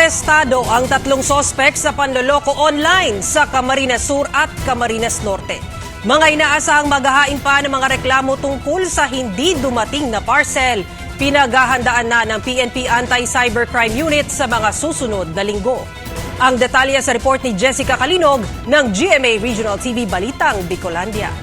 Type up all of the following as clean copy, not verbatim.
Arestado ang 3 sospek sa panloloko online sa Camarines Sur at Camarines Norte. Mga inaasahang maghahain pa ng mga reklamo tungkol sa hindi dumating na parcel. Pinaghahandaan na ng PNP Anti-Cybercrime Unit sa mga susunod na linggo. Ang detalye sa report ni Jessica Kalinog ng GMA Regional TV Balitang Bicolandia.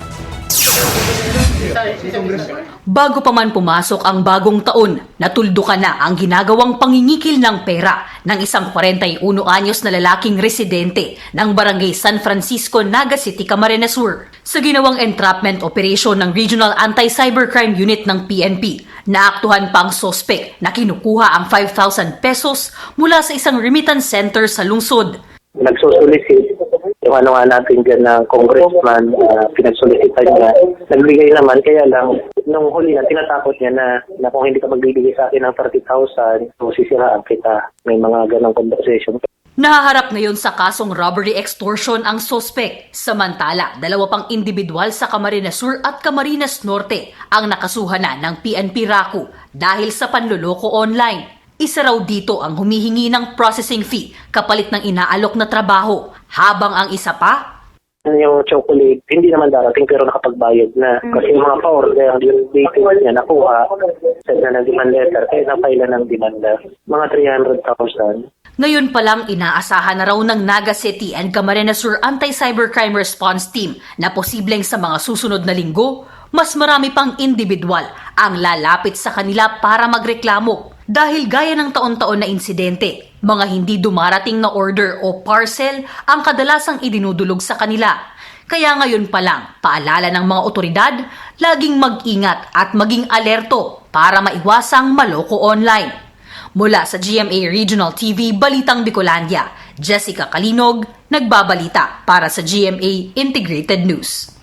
Bago pa man pumasok ang bagong taon, natuldukan na ang ginagawang pangingikil ng pera ng isang 41 anyos na lalaking residente ng Barangay San Francisco, Naga City, Camarines Sur. Sa ginawang entrapment operation ng Regional Anti-Cybercrime Unit ng PNP, naaktuhan pa ang sospek na kinukuha ang 5,000 pesos mula sa isang remittance center sa lungsod. Nagsusulisit yung nga natin dyan na congressman, pinagsolicitan niya. Nagbigay naman, kaya lang, nung huli na, tinatakot niya na kung hindi ka magbibigay sa akin ng 30,000, so sisiraan kita. May mga ganong conversation. Nahaharap ngayon sa kasong robbery extortion ang sospek. Samantala, 2 pang individual sa Camarines Sur at Camarines Norte ang nakasuhan na ng PNP RACU dahil sa panloloko online. Isa raw dito ang humihingi ng processing fee kapalit ng inaalok na trabaho, habang ang isa pa, yung chocolate, hindi naman darating pero nakapagbayad na. Kasi yung mga pa-order, yung details niya nakuha, set na ng demand letter, kaya napaila ng demanda. Mga 300,000. Ngayon pa lang inaasahan na raw ng Naga City and Camarines Sur Anti-Cybercrime Response Team na posibleng sa mga susunod na linggo, mas marami pang individual ang lalapit sa kanila para magreklamo. Dahil gaya ng taon-taon na insidente, mga hindi dumarating na order o parcel ang kadalasang idinudulog sa kanila. Kaya ngayon pa lang, paalala ng mga otoridad, laging mag-ingat at maging alerto para maiwasang maloko online. Mula sa GMA Regional TV Balitang Bicolandia, Jessica Kalinog, nagbabalita para sa GMA Integrated News.